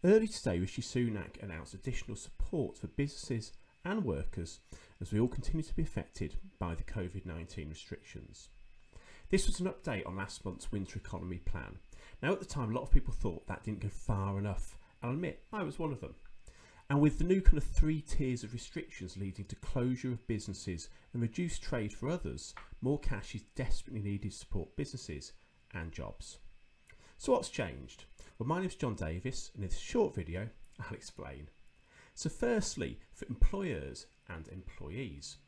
Early today, Rishi Sunak announced additional support for businesses and workers as we all continue to be affected by the COVID-19 restrictions. This was an update on last month's winter economy plan. Now, at the time, a lot of people thought that didn't go far enough. I'll admit, I was one of them. And with the new kind of 3 tiers of restrictions leading to closure of businesses and reduced trade for others, more cash is desperately needed to support businesses and jobs. So what's changed? Well, my name's John Davis, and in this short video, I'll explain. So firstly, for employers and employees,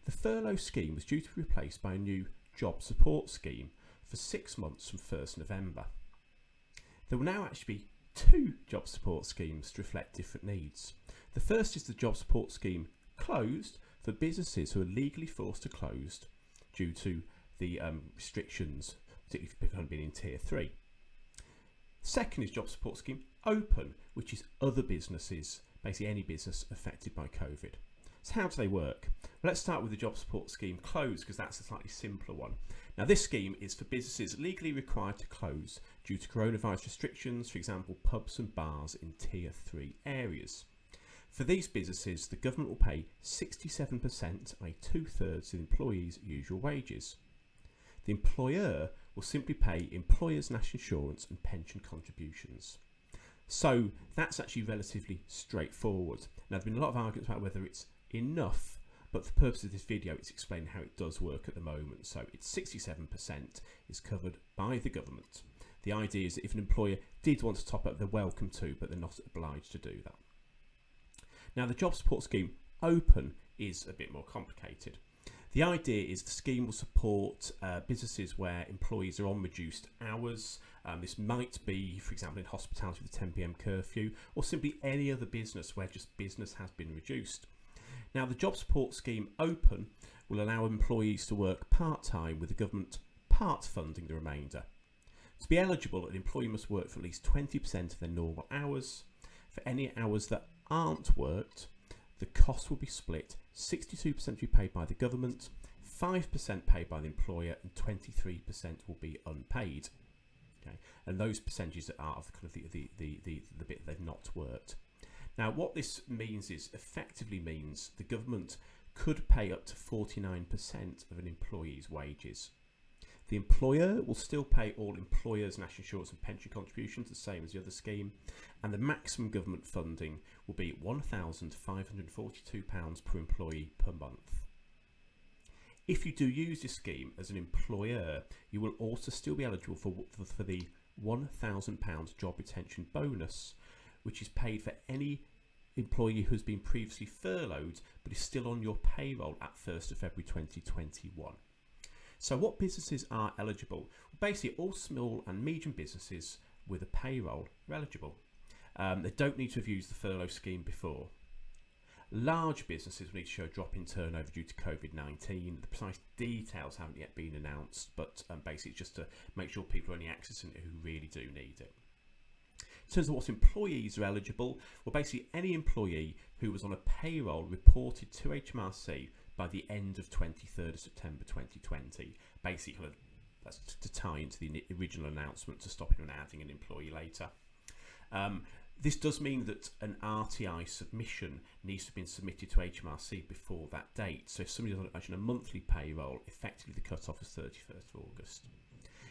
the furlough scheme was due to be replaced by a new job support scheme for 6 months from 1st November. There will now actually be 2 job support schemes to reflect different needs. The first is the job support scheme closed for businesses who are legally forced to close due to the restrictions, particularly for people who have been in tier 3. Second is job support scheme open, which is other businesses, basically any business affected by COVID. So how do they work? Well, let's start with the job support scheme closed, because that's a slightly simpler one. Now, this scheme is for businesses legally required to close due to coronavirus restrictions, for example, pubs and bars in tier 3 areas. For these businesses, the government will pay 67%, i.e. 2/3 of the employees' usual wages. The employer will simply pay employers' national insurance and pension contributions. So that's actually relatively straightforward. Now, there have been a lot of arguments about whether it's enough, but for the purpose of this video, it's explaining how it does work at the moment. So it's 67% is covered by the government. The idea is that if an employer did want to top up, they're welcome to, but they're not obliged to do that. Now, the job support scheme open is a bit more complicated. The idea is the scheme will support businesses where employees are on reduced hours. This might be, for example, in hospitality with a 10 PM curfew, or simply any other business where just business has been reduced. Now, the job support scheme open will allow employees to work part-time, with the government part funding the remainder. To be eligible, an employee must work for at least 20% of their normal hours. For any hours that aren't worked, the cost will be split. 62% will be paid by the government, 5% paid by the employer, and 23% will be unpaid. Okay, and those percentages are of kind of the bit they've not worked. Now, what this means is effectively means the government could pay up to 49% of an employee's wages. The employer will still pay all employers' national insurance and pension contributions, the same as the other scheme, and the maximum government funding will be £1,542 per employee per month. If you do use this scheme as an employer, you will also still be eligible for the £1,000 job retention bonus, which is paid for any employee who's been previously furloughed but is still on your payroll at 1st of February 2021. So what businesses are eligible? Basically, all small and medium businesses with a payroll are eligible. They don't need to have used the furlough scheme before. Large businesses will need to show a drop in turnover due to COVID-19. The precise details haven't yet been announced, but basically it's just to make sure people are only accessing it who really do need it. In terms of what employees are eligible, well, basically any employee who was on a payroll reported to HMRC by the end of 23rd of September 2020. Basically, that's to tie into the original announcement to stop anyone adding an employee later. This does mean that an RTI submission needs to have been submitted to HMRC before that date. So if somebody's on a monthly payroll, effectively the cut-off is 31st of August.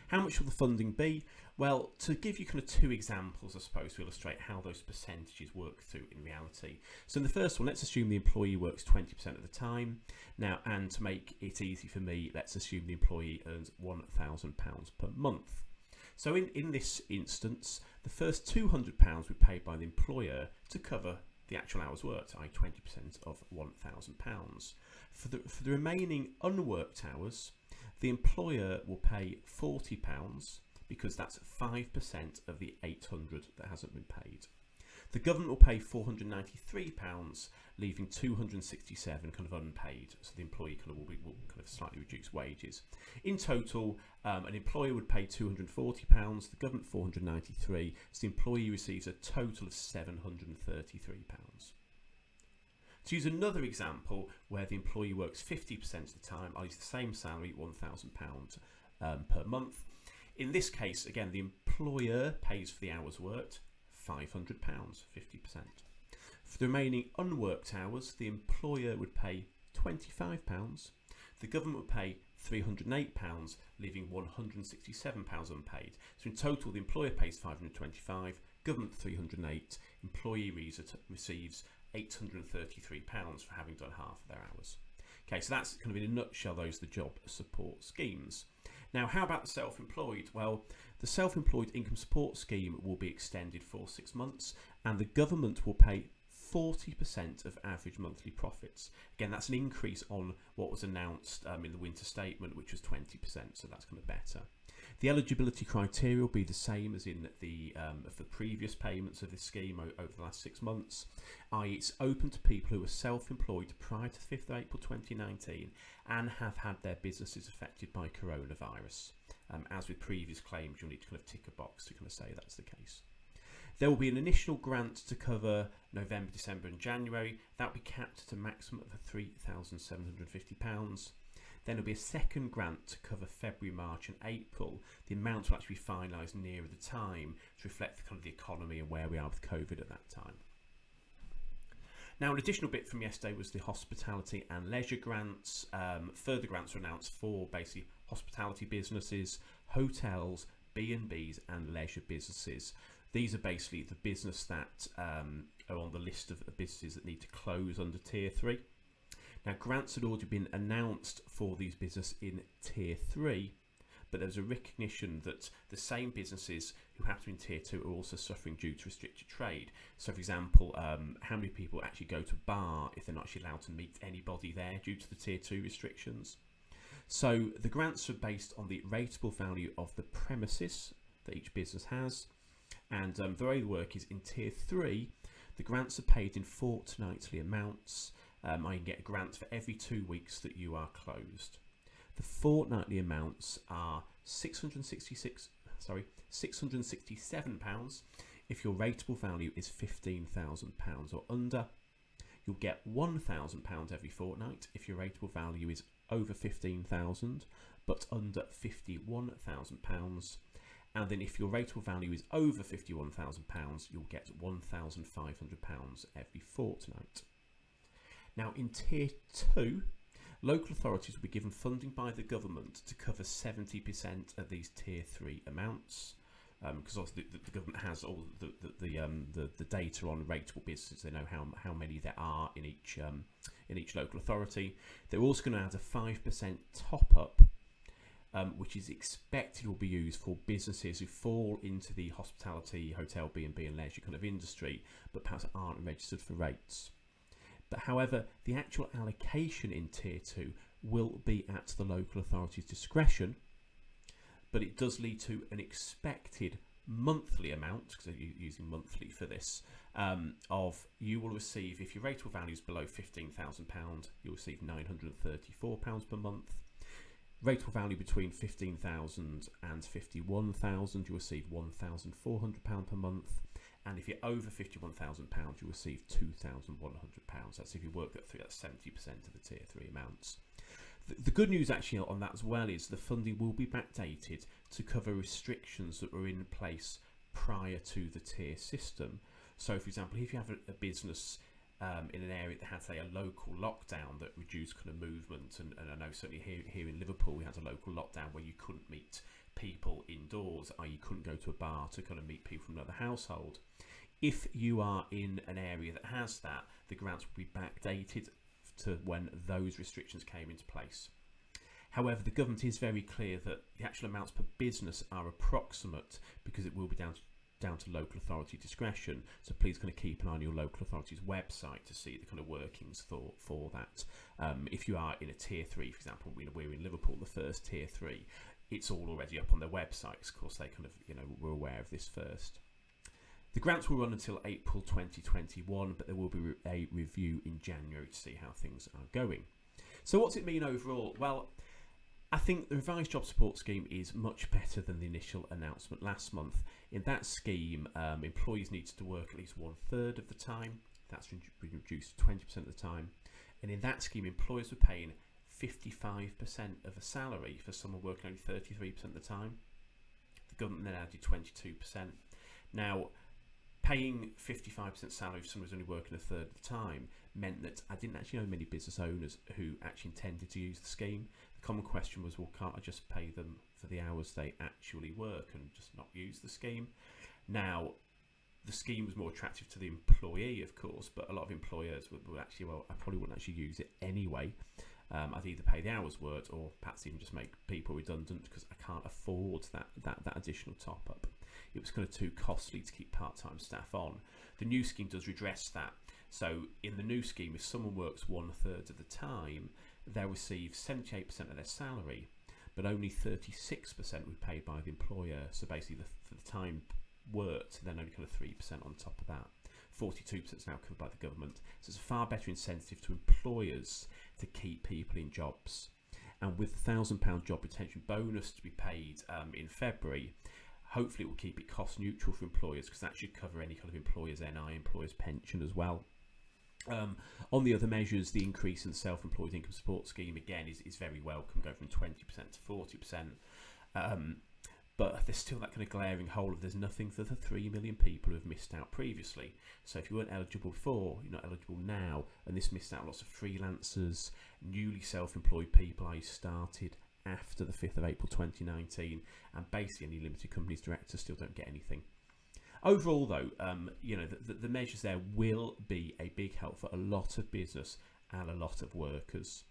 How much will the funding be? Well, to give you kind of 2 examples, I suppose, to illustrate how those percentages work through in reality. So in the first one, let's assume the employee works 20% of the time. Now, and to make it easy for me, let's assume the employee earns £1,000 per month. So in this instance, the first £200 will be paid by the employer to cover the actual hours worked, i.e. 20% of £1,000. For the remaining unworked hours, the employer will pay £40 because that's 5% of the 800 that hasn't been paid. The government will pay £493, leaving 267 kind of unpaid. So the employee will kind of slightly reduce wages. In total, an employer would pay £240, the government £493. So the employee receives a total of £733. To use another example where the employee works 50% of the time, I'll use the same salary, £1,000 per month. In this case, again, the employer pays for the hours worked, £500, 50%. For the remaining unworked hours, the employer would pay £25, the government would pay £308, leaving £167 unpaid. So in total, the employer pays £525, government £308, employee receives £833 for having done half of their hours. Okay, so that's kind of in a nutshell, those are the job support schemes. Now, how about the self-employed? Well, the self-employed income support scheme will be extended for 6 months, and the government will pay 40% of average monthly profits. Again, that's an increase on what was announced in the winter statement, which was 20%, so that's kind of better. The eligibility criteria will be the same as in the for previous payments of this scheme over the last 6 months, i.e. it's open to people who were self-employed prior to the 5th of April 2019 and have had their businesses affected by coronavirus. As with previous claims, you'll need to kind of tick a box to kind of say that's the case. There will be an initial grant to cover November, December and January. That will be capped at a maximum of £3,750. Then there'll be a second grant to cover February, March and April. The amount will actually be finalised nearer the time to reflect the kind of the economy and where we are with COVID at that time. Now, an additional bit from yesterday was the hospitality and leisure grants. Further grants were announced for basically hospitality businesses, hotels, B&Bs and leisure businesses. These are basically the business that are on the list of businesses that need to close under Tier 3. Now, grants had already been announced for these businesses in Tier 3, but there's a recognition that the same businesses who have to be in Tier 2 are also suffering due to restricted trade. So, for example, how many people actually go to a bar if they're not actually allowed to meet anybody there due to the Tier 2 restrictions? So, the grants are based on the rateable value of the premises that each business has. And the way the work is in Tier 3, the grants are paid in fortnightly amounts. I can get a grant for every 2 weeks that you are closed. The fortnightly amounts are £667 if your rateable value is £15,000 or under. You'll get £1,000 every fortnight if your rateable value is over £15,000 but under £51,000. And then if your rateable value is over £51,000, you'll get £1,500 every fortnight. Now, in Tier 2, local authorities will be given funding by the government to cover 70% of these Tier 3 amounts, because obviously the government has all the data on rateable businesses. They know how many there are in each local authority. They're also going to add a 5% top up, which is expected will be used for businesses who fall into the hospitality, hotel, B&B and leisure kind of industry, but perhaps aren't registered for rates. But however, the actual allocation in Tier 2 will be at the local authority's discretion, but it does lead to an expected monthly amount, because you're using monthly for this, of you will receive, if your rateable value is below £15,000, you'll receive £934 per month. Rateable value between £15,000 and £51,000, you'll receive £1,400 per month. And if you're over £51,000, you'll receive £2,100. That's if you work that through, that's 70% of the Tier 3 amounts. The good news actually on that as well is the funding will be backdated to cover restrictions that were in place prior to the tier system. So, for example, if you have a business in an area that had, say, a local lockdown that reduced kind of movement, and I know certainly here in Liverpool we had a local lockdown where you couldn't meet people indoors, i.e. you couldn't go to a bar to kind of meet people from another household. If you are in an area that has that, the grants will be backdated to when those restrictions came into place. However, the government is very clear that the actual amounts per business are approximate because it will be down to local authority discretion. So please kind of keep an eye on your local authority's website to see the kind of workings for that. If you are in a Tier 3, for example, we're in Liverpool, the first Tier 3, it's all already up on their websites. Of course, they kind of, were aware of this first. The grants will run until April 2021, but there will be a review in January to see how things are going. So what's it mean overall? Well, I think the revised job support scheme is much better than the initial announcement last month. In that scheme, employees needed to work at least 1/3 of the time. That's been reduced to 20% of the time. And in that scheme, employers were paying 55% of a salary for someone working only 33% of the time. The government then added 22%. Now, Paying 55% salary for someone who's only working a third of the time meant that I didn't actually know many business owners who actually intended to use the scheme. The common question was, well, can't I just pay them for the hours they actually work and just not use the scheme? Now, the scheme was more attractive to the employee, of course, but a lot of employers would actually, well, I probably wouldn't actually use it anyway. I'd either pay the hours worked or perhaps even just make people redundant because I can't afford that additional top up. It was kind of too costly to keep part-time staff on. The new scheme does redress that. So in the new scheme, if someone works 1/3 of the time, they'll receive 78% of their salary, but only 36% will be paid by the employer. So basically, for the time worked, then only kind of 3% on top of that. 42% is now covered by the government. So it's a far better incentive to employers to keep people in jobs. And with the £1,000 job retention bonus to be paid in February, hopefully it will keep it cost neutral for employers, because that should cover any kind of employer's NI, employer's pension as well. On the other measures, the increase in the self-employed income support scheme again is very welcome, go from 20% to 40%. But there's still that kind of glaring hole of there's nothing for the 3 million people who have missed out previously. So if you weren't eligible before, you're not eligible now, and this missed out lots of freelancers, newly self-employed people I started after the 5th of April 2019, and basically any limited companies directors still don't get anything. Overall though, you know, the measures there will be a big help for a lot of business and a lot of workers.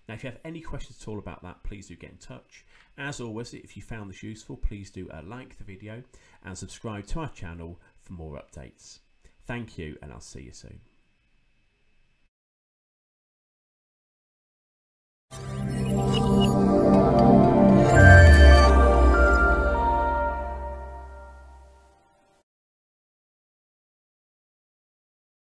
Now, if you have any questions at all about that, please do get in touch. As always, if you found this useful, please do like the video and subscribe to our channel for more updates. Thank you, and I'll see you soon.